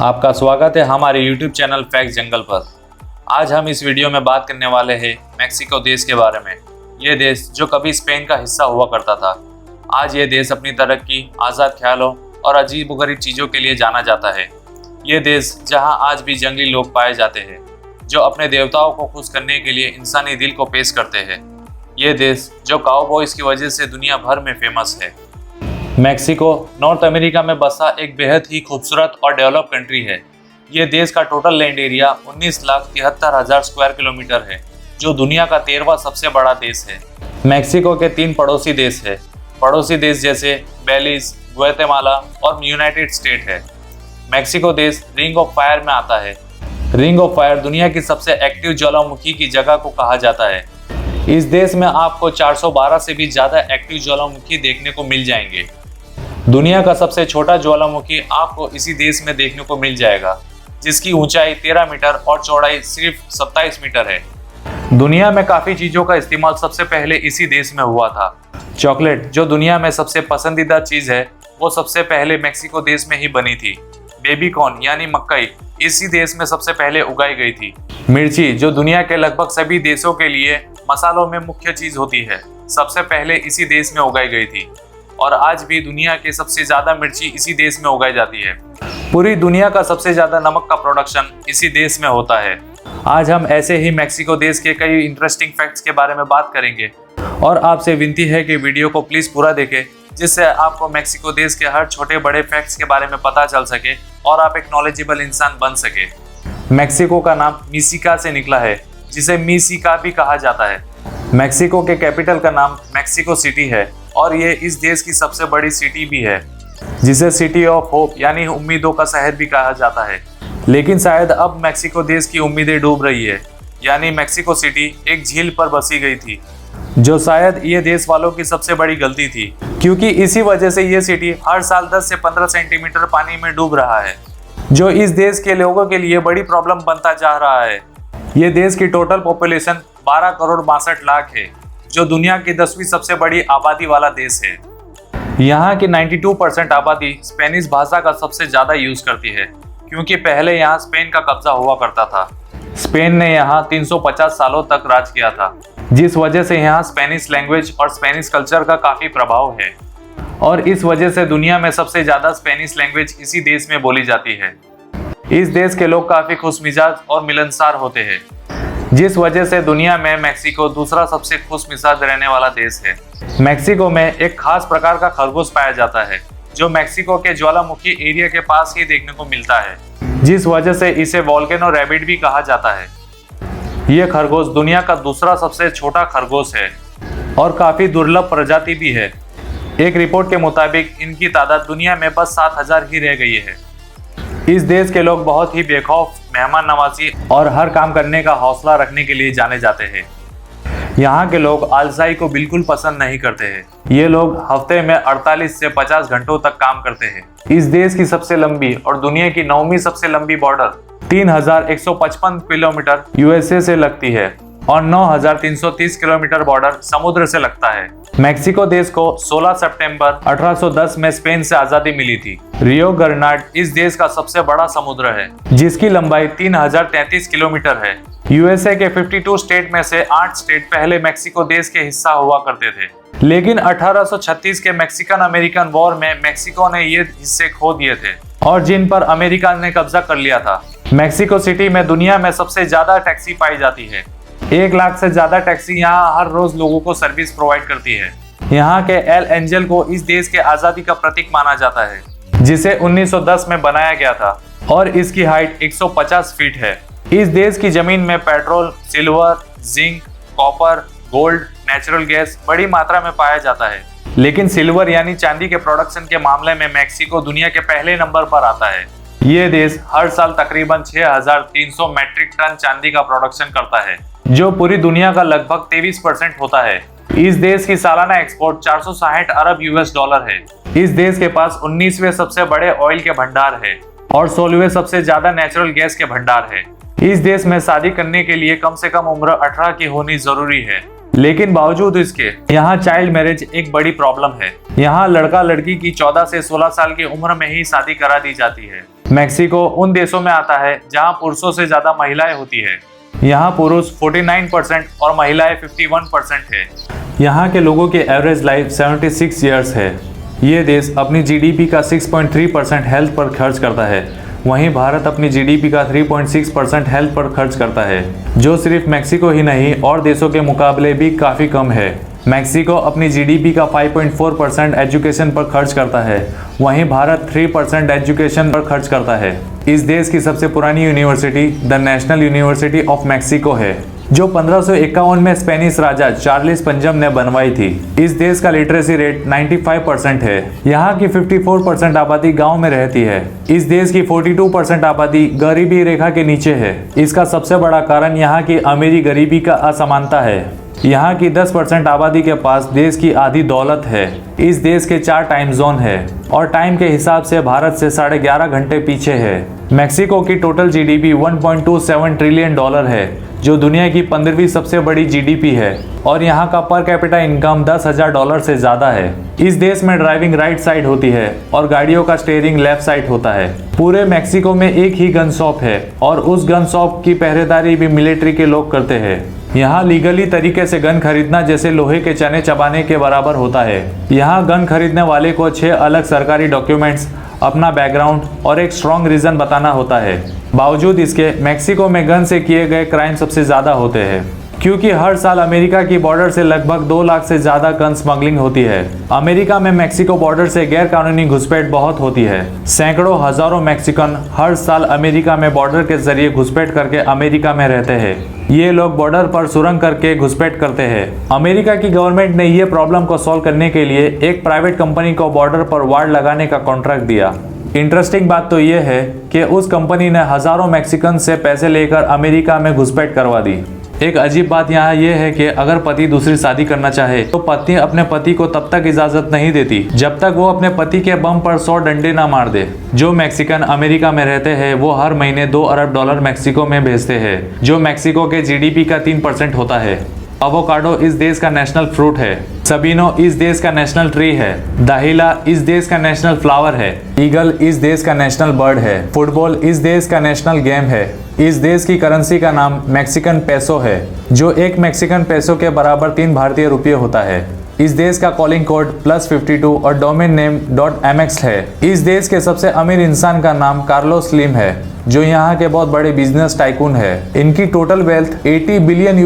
आपका स्वागत है हमारे YouTube चैनल फैक्ट जंगल पर। आज हम इस वीडियो में बात करने वाले हैं मैक्सिको देश के बारे में। ये देश जो कभी स्पेन का हिस्सा हुआ करता था, आज ये देश अपनी तरक्की, आज़ाद ख्यालों और अजीबोगरीब चीज़ों के लिए जाना जाता है। ये देश जहां आज भी जंगली लोग पाए जाते हैं जो अपने देवताओं को खुश करने के लिए इंसानी दिल को पेश करते हैं। ये देश जो काउबॉयज़ की वजह से दुनिया भर में फेमस है। मैक्सिको नॉर्थ अमेरिका में बसा एक बेहद ही खूबसूरत और डेवलप कंट्री है। ये देश का total land area 19,73,000 square kilometre है, जो दुनिया का 13वां सबसे बड़ा देश है। मैक्सिको के 3 पड़ोसी देश है। पड़ोसी देश जैसे बेलीज, ग्वाटेमाला और यूनाइटेड स्टेट है। मैक्सिको देश रिंग ऑफ फायर में आता है। रिंग ऑफ फायर दुनिया की सबसे एक्टिव ज्वालामुखी की जगह को कहा जाता है। इस देश में आपको 412 से भी ज़्यादा एक्टिव ज्वालामुखी देखने को मिल जाएंगे। दुनिया का सबसे छोटा ज्वालामुखी आपको इसी देश में देखने को मिल जाएगा, जिसकी ऊंचाई 13 मीटर और चौड़ाई सिर्फ 27 मीटर है। दुनिया में काफ़ी चीज़ों का इस्तेमाल सबसे पहले इसी देश में हुआ था। चॉकलेट, जो दुनिया में सबसे पसंदीदा चीज़ है, वो सबसे पहले मैक्सिको देश में ही बनी थी। बेबी कॉर्न यानी मकई इसी देश में सबसे पहले उगाई गई थी। मिर्ची, जो दुनिया के लगभग सभी देशों के लिए मसालों में मुख्य चीज़ होती है, सबसे पहले इसी देश में उगाई गई थी और आज भी दुनिया के सबसे ज़्यादा मिर्ची इसी देश में उगाई जाती है। पूरी दुनिया का सबसे ज़्यादा नमक का प्रोडक्शन इसी देश में होता है। आज हम ऐसे ही मैक्सिको देश के कई इंटरेस्टिंग फैक्ट्स के बारे में बात करेंगे और आपसे विनती है कि वीडियो को प्लीज़ पूरा देखें, जिससे आपको मैक्सिको देश के हर छोटे बड़े फैक्ट्स के बारे में पता चल सके और आप एक नॉलेजेबल इंसान बन सके। मैक्सिको का नाम मिसिका से निकला है, जिसे मिसिका भी कहा जाता है। मैक्सिको के कैपिटल का नाम मैक्सिको सिटी है और ये इस देश की सबसे बड़ी सिटी भी है, जिसे सिटी ऑफ होप यानी उम्मीदों का शहर भी कहा जाता है। लेकिन शायद अब मैक्सिको देश की उम्मीदें डूब रही है, यानी मैक्सिको सिटी एक झील पर बसी गई थी, जो शायद ये देश वालों की सबसे बड़ी गलती थी, क्योंकि इसी वजह से ये सिटी हर साल 10 से 15 सेंटीमीटर पानी में डूब रहा है, जो इस देश के लोगों के लिए बड़ी प्रॉब्लम बनता जा रहा है। ये देश की टोटल पॉपुलेशन 12 करोड़ 62 लाख है, जो दुनिया की 10वीं सबसे बड़ी आबादी वाला देश है। यहाँ की 92% आबादी स्पेनिश भाषा का सबसे ज़्यादा यूज़ करती है, क्योंकि पहले यहाँ स्पेन का कब्जा हुआ करता था। स्पेन ने यहाँ 350 सालों तक राज किया था, जिस वजह से यहाँ स्पेनिश लैंग्वेज और स्पेनिश कल्चर का काफ़ी प्रभाव है और इस वजह से दुनिया में सबसे ज़्यादा स्पेनिश लैंग्वेज इसी देश में बोली जाती है। इस देश के लोग काफ़ी खुशमिजाज और मिलनसार होते हैं, जिस वजह से दुनिया में मैक्सिको दूसरा सबसे खुशमिजाज रहने वाला देश है। मैक्सिको में एक खास प्रकार का खरगोश पाया जाता है, जो मैक्सिको के ज्वालामुखी एरिया के पास ही देखने को मिलता है, जिस वजह से इसे वोल्केनो रैबिट भी कहा जाता है। यह खरगोश दुनिया का दूसरा सबसे छोटा खरगोश है और काफ़ी दुर्लभ प्रजाति भी है। एक रिपोर्ट के मुताबिक इनकी तादाद दुनिया में बस 7,000 ही रह गई है। इस देश के लोग बहुत ही बेखौफ, मेहमान नवाजी और हर काम करने का हौसला रखने के लिए जाने जाते हैं। यहाँ के लोग आलसाई को बिल्कुल पसंद नहीं करते हैं। ये लोग हफ्ते में 48 से 50 घंटों तक काम करते हैं। इस देश की सबसे लंबी और दुनिया की 9वीं सबसे लंबी बॉर्डर 3,155 किलोमीटर यूएसए से लगती है और 9,330 किलोमीटर बॉर्डर समुद्र से लगता है। मैक्सिको देश को 16 सितंबर 1810 में स्पेन से आजादी मिली थी। रियो ग्रांडे इस देश का सबसे बड़ा समुद्र है, जिसकी लंबाई 3,033 किलोमीटर है। यूएसए के 52 स्टेट में से 8 स्टेट पहले मैक्सिको देश के हिस्सा हुआ करते थे, लेकिन 1836 के मैक्सिकन अमेरिकन वॉर में मैक्सिको ने ये हिस्से खो दिए थे और जिन पर अमेरिका ने कब्जा कर लिया था। मैक्सिको सिटी में दुनिया में सबसे ज्यादा टैक्सी पाई जाती है। 1 लाख से ज्यादा टैक्सी यहाँ हर रोज लोगों को सर्विस प्रोवाइड करती है। यहाँ के एल एंजल को इस देश के आज़ादी का प्रतीक माना जाता है, जिसे 1910 में बनाया गया था और इसकी हाइट 150 फीट है। इस देश की जमीन में petrol, silver, zinc, copper, gold, natural gas बड़ी मात्रा में पाया जाता है, लेकिन सिल्वर यानी चांदी के प्रोडक्शन के मामले में मैक्सिको दुनिया के पहले नंबर पर आता है। ये देश हर साल तकरीबन 6,300 मैट्रिक टन चांदी का प्रोडक्शन करता है, जो पूरी दुनिया का लगभग 23% होता है। इस देश की सालाना एक्सपोर्ट 460 अरब यूएस डॉलर है। इस देश के पास 19वें सबसे बड़े ऑयल के भंडार है और 16वें सबसे ज्यादा नेचुरल गैस के भंडार है। इस देश में शादी करने के लिए कम से कम उम्र 18 की होनी जरूरी है, लेकिन बावजूद इसके यहाँ चाइल्ड मैरिज एक बड़ी प्रॉब्लम है। यहाँ लड़का लड़की की 14 से 16 साल की उम्र में ही शादी करा दी जाती है। मैक्सिको उन देशों में आता है जहाँ पुरुषों से ज्यादा महिलाएं होती है। यहाँ पुरुष 49% और महिलाएं 51% है। यहाँ के लोगों की एवरेज लाइफ 76 ईयर्स है। ये देश अपनी जीडीपी का 6.3% हेल्थ पर खर्च करता है। वहीं भारत अपनी जीडीपी का 3.6% हेल्थ पर खर्च करता है, जो सिर्फ मैक्सिको ही नहीं और देशों के मुकाबले भी काफ़ी कम है। मैक्सिको अपनी जीडीपी का 5.4% एजुकेशन पर खर्च करता है, वहीं भारत 3% एजुकेशन पर खर्च करता है। इस देश की सबसे पुरानी university the national university of Mexico है, जो 1551 में स्पेनिश राजा चार्ल्स पंजम ने बनवाई थी। इस देश का लिटरेसी रेट 95% है। यहाँ की 54% आबादी गांव में रहती है। इस देश की 42% आबादी गरीबी रेखा के नीचे है। इसका सबसे बड़ा कारण यहाँ की अमीरी गरीबी का असमानता है। यहाँ की 10% आबादी के पास देश की आधी दौलत है। इस देश के 4 टाइम जोन है और टाइम के हिसाब से भारत से 11.5 घंटे पीछे है। मैक्सिको की टोटल जीडीपी 1.27 ट्रिलियन डॉलर है, जो दुनिया की 15वीं सबसे बड़ी जीडीपी है और यहाँ का पर कैपिटा इनकम $10,000 से ज़्यादा है। इस देश में ड्राइविंग राइट साइड होती है और गाड़ियों का स्टीयरिंग लेफ्ट साइड होता है। पूरे मैक्सिको में एक ही गन शॉप है और उस गन शॉप की पहरेदारी भी मिलिट्री के लोग करते हैं। यहाँ लीगली तरीके से गन खरीदना जैसे लोहे के चने चबाने के बराबर होता है। यहाँ गन खरीदने वाले को 6 अलग सरकारी डॉक्यूमेंट्स, अपना बैकग्राउंड और एक स्ट्रॉन्ग रीजन बताना होता है। बावजूद इसके मैक्सिको में गन से किए गए क्राइम सबसे ज़्यादा होते हैं, क्योंकि हर साल अमेरिका की बॉर्डर से लगभग 2 लाख से ज़्यादा गन स्मगलिंग होती है। अमेरिका में मैक्सिको बॉर्डर से गैर कानूनी घुसपैठ बहुत होती है। सैकड़ों हजारों मैक्सिकन हर साल अमेरिका में बॉर्डर के जरिए घुसपैठ करके अमेरिका में रहते हैं। ये लोग बॉर्डर पर सुरंग करके घुसपैठ करते हैं। अमेरिका की गवर्नमेंट ने ये प्रॉब्लम को सॉल्व करने के लिए एक प्राइवेट कंपनी को बॉर्डर पर वार्ड लगाने का कॉन्ट्रैक्ट दिया। इंटरेस्टिंग बात तो ये है कि उस कंपनी ने हजारों मैक्सिकन से पैसे लेकर अमेरिका में घुसपैठ करवा दी। एक अजीब बात यहाँ ये है कि अगर पति दूसरी शादी करना चाहे तो पत्नी अपने पति को तब तक इजाजत नहीं देती जब तक वो अपने पति के बम पर 100 डंडे ना मार दे। जो मैक्सिकन अमेरिका में रहते हैं वो हर महीने $2 अरब मैक्सिको में भेजते हैं, जो मैक्सिको के जीडीपी का 3% होता है। अवोकाडो इस देश का नेशनल फ्रूट है। सबीनो इस देश का नेशनल ट्री है। दाहिला इस देश का नेशनल फ्लावर है। ईगल इस देश का नेशनल बर्ड है। फुटबॉल इस देश का नेशनल गेम है। इस देश की करेंसी का नाम मैक्सिकन पेसो है, जो एक मैक्सिकन पेसो के बराबर 3 भारतीय रुपये होता है। इस देश का कॉलिंग कोड +52 और डोमेन नेम .mx है। इस देश के सबसे अमीर इंसान का नाम कार्लोस स्लिम है, जो यहाँ के बहुत बड़े बिजनेस टाइकून है। इनकी टोटल वेल्थ $80 बिलियन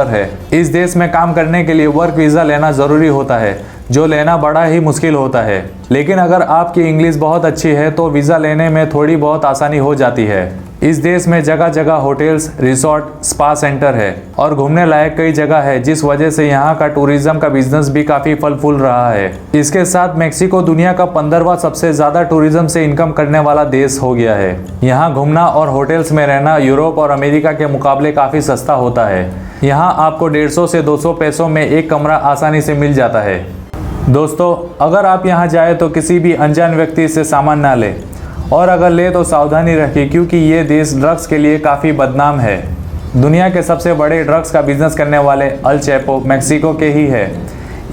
है। इस देश में काम करने के लिए वर्क वीजा लेना जरूरी होता है, जो लेना बड़ा ही मुश्किल होता है। लेकिन अगर आपकी इंग्लिश बहुत अच्छी है तो वीजा लेने में थोड़ी बहुत आसानी हो जाती है। इस देश में जगह जगह होटल्स, रिसोर्ट, स्पा सेंटर है और घूमने लायक कई जगह है, जिस वजह से यहाँ का टूरिज्म का बिजनेस भी काफी फल फूल रहा है। इसके साथ मैक्सिको दुनिया का 15वां सबसे ज्यादा टूरिज्म से इनकम करने वाला देश हो गया है। यहाँ घूमना और होटल्स में रहना यूरोप और अमेरिका के मुकाबले काफी सस्ता होता है। यहाँ आपको 150 से 200 पैसों में एक कमरा आसानी से मिल जाता है। दोस्तों, अगर आप यहाँ जाए तो किसी भी अनजान व्यक्ति से सामान ना ले, और अगर ले तो सावधानी रखिए, क्योंकि ये देश ड्रग्स के लिए काफ़ी बदनाम है। दुनिया के सबसे बड़े ड्रग्स का बिजनेस करने वाले अल चैपो मैक्सिको के ही है।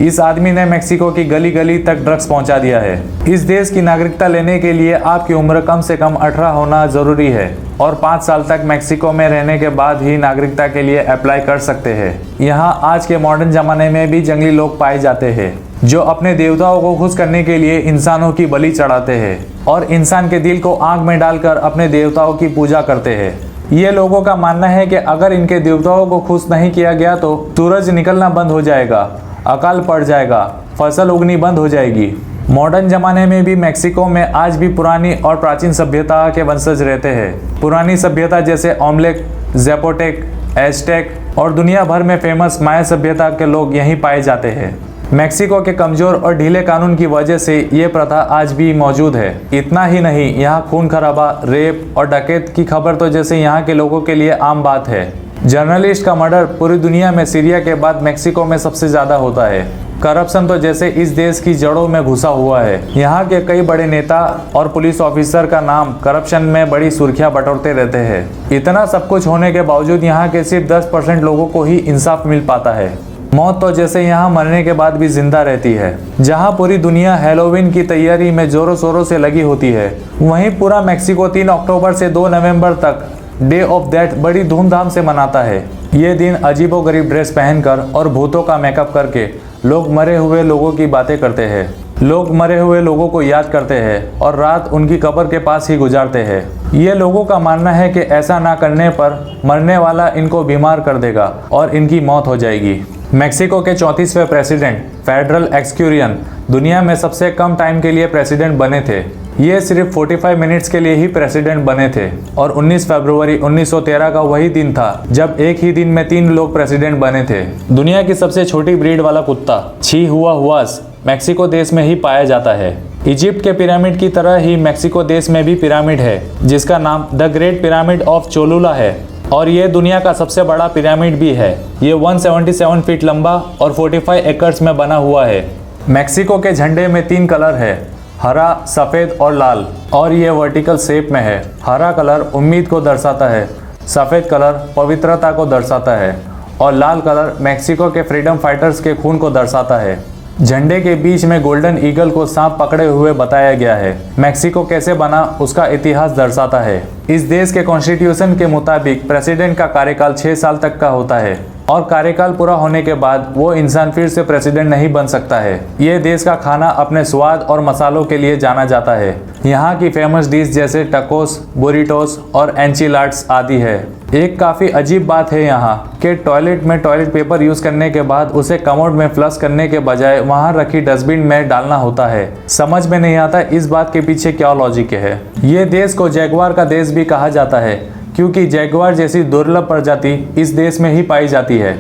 इस आदमी ने मैक्सिको की गली गली तक ड्रग्स पहुंचा दिया है। इस देश की नागरिकता लेने के लिए आपकी उम्र कम से कम 18 होना ज़रूरी है और 5 साल तक मैक्सिको में रहने के बाद ही नागरिकता के लिए अप्लाई कर सकते हैं। यहाँ आज के मॉडर्न ज़माने में भी जंगली लोग पाए जाते हैं, जो अपने देवताओं को खुश करने के लिए इंसानों की बलि चढ़ाते हैं और इंसान के दिल को आग में डालकर अपने देवताओं की पूजा करते हैं। ये लोगों का मानना है कि अगर इनके देवताओं को खुश नहीं किया गया तो सूरज निकलना बंद हो जाएगा, अकाल पड़ जाएगा, फसल उगनी बंद हो जाएगी। मॉडर्न जमाने में भी मैक्सिको में आज भी पुरानी और प्राचीन सभ्यता के वंशज रहते हैं। पुरानी सभ्यता जैसे ओमलेक, ज़ेपोटेक, एज़टेक और दुनिया भर में फेमस माया सभ्यता के लोग यहीं पाए जाते हैं। मैक्सिको के कमजोर और ढीले कानून की वजह से ये प्रथा आज भी मौजूद है। इतना ही नहीं, यहाँ खून खराबा, रेप और डकैत की खबर तो जैसे यहाँ के लोगों के लिए आम बात है। जर्नलिस्ट का मर्डर पूरी दुनिया में सीरिया के बाद मैक्सिको में सबसे ज़्यादा होता है। करप्शन तो जैसे इस देश की जड़ों में घुसा हुआ है। यहाँ के कई बड़े नेता और पुलिस ऑफिसर का नाम करप्शन में बड़ी सुर्खियां बटोरते रहते हैं। इतना सब कुछ होने के बावजूद यहाँ के सिर्फ 10% लोगों को ही इंसाफ मिल पाता है। मौत तो जैसे यहाँ मरने के बाद भी जिंदा रहती है। जहाँ पूरी दुनिया हैलोवीन की तैयारी में जोरों शोरों से लगी होती है, वहीं पूरा मेक्सिको 3 अक्टूबर से 2 नवंबर तक डे ऑफ डेथ बड़ी धूमधाम से मनाता है। ये दिन अजीबोगरीब ड्रेस पहनकर और भूतों का मेकअप करके लोग मरे हुए लोगों की बातें करते हैं। लोग मरे हुए लोगों को याद करते हैं और रात उनकी कब्र के पास ही गुजारते हैं। ये लोगों का मानना है कि ऐसा ना करने पर मरने वाला इनको बीमार कर देगा और इनकी मौत हो जाएगी। मेक्सिको के 34वें प्रेसिडेंट फेडरल एक्सक्यूरियन दुनिया में सबसे कम टाइम के लिए प्रेसिडेंट बने थे। ये सिर्फ 45 मिनट्स के लिए ही प्रेसिडेंट बने थे और 19 फरवरी 1913 का वही दिन था जब एक ही दिन में 3 लोग प्रेसिडेंट बने थे। दुनिया की सबसे छोटी ब्रीड वाला कुत्ता चिहुआहुआस मेक्सिको देश में ही पाया जाता है। इजिप्ट के पिरामिड की तरह ही मेक्सिको देश में भी पिरामिड है जिसका नाम the great pyramid of Cholula है और ये दुनिया का सबसे बड़ा पिरामिड भी है। ये 177 फीट लंबा और 45 एकर्स में बना हुआ है। मेक्सिको के झंडे में 3 कलर है, हरा, सफ़ेद और लाल, और ये वर्टिकल शेप में है। हरा कलर उम्मीद को दर्शाता है, सफ़ेद कलर पवित्रता को दर्शाता है और लाल कलर मेक्सिको के फ्रीडम फाइटर्स के खून को दर्शाता है। झंडे के बीच में गोल्डन ईगल को सांप पकड़े हुए बताया गया है। मेक्सिको कैसे बना उसका इतिहास दर्शाता है। इस देश के कॉन्स्टिट्यूशन के मुताबिक प्रेसिडेंट का कार्यकाल 6 साल तक का होता है और कार्यकाल पूरा होने के बाद वो इंसान फिर से प्रेसिडेंट नहीं बन सकता है। ये देश का खाना अपने स्वाद और मसालों के लिए जाना जाता है। यहाँ की फेमस डिश जैसे टकोस, बुरिटोस और एंचिलाड्स आदि है। एक काफ़ी अजीब बात है यहाँ कि टॉयलेट में टॉयलेट पेपर यूज़ करने के बाद उसे कमोड में फ्लश करने के बजाय वहाँ रखी डस्टबिन में डालना होता है। समझ में नहीं आता इस बात के पीछे क्या लॉजिक है। ये देश को जैगुआर का देश भी कहा जाता है क्योंकि जैगुआर जैसी दुर्लभ प्रजाति इस देश में ही पाई जाती है।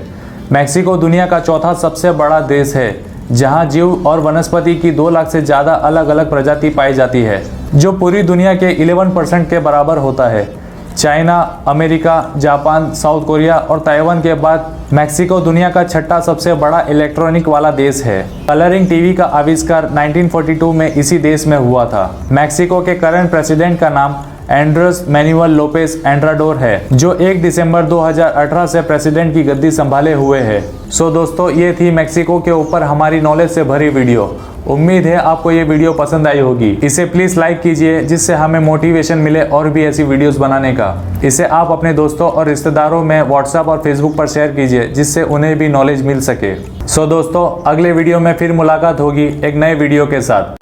मेक्सिको दुनिया का 4था सबसे बड़ा देश है जहाँ जीव और वनस्पति की 2 लाख से ज़्यादा अलग अलग प्रजाति पाई जाती है, जो पूरी दुनिया के 11% के बराबर होता है। China, America, Japan, south Korea और ताइवान के बाद मेक्सिको दुनिया का 6ठा सबसे बड़ा इलेक्ट्रॉनिक वाला देश है। कलरिंग टीवी का आविष्कार 1942 में इसी देश में हुआ था। मेक्सिको के करंट प्रेसिडेंट का नाम एंड्रेस मैनुअल लोपेस एंड्राडोर है, जो 1 दिसंबर 2018 से प्रेसिडेंट की गद्दी संभाले हुए है। सो दोस्तों, ये थी मेक्सिको के ऊपर हमारी नॉलेज से भरी वीडियो। उम्मीद है आपको ये वीडियो पसंद आई होगी। इसे प्लीज़ लाइक कीजिए जिससे हमें मोटिवेशन मिले और भी ऐसी वीडियोस बनाने का। इसे आप अपने दोस्तों और रिश्तेदारों में व्हाट्सएप और फेसबुक पर शेयर कीजिए जिससे उन्हें भी नॉलेज मिल सके। सो दोस्तों, अगले वीडियो में फिर मुलाकात होगी एक नए वीडियो के साथ।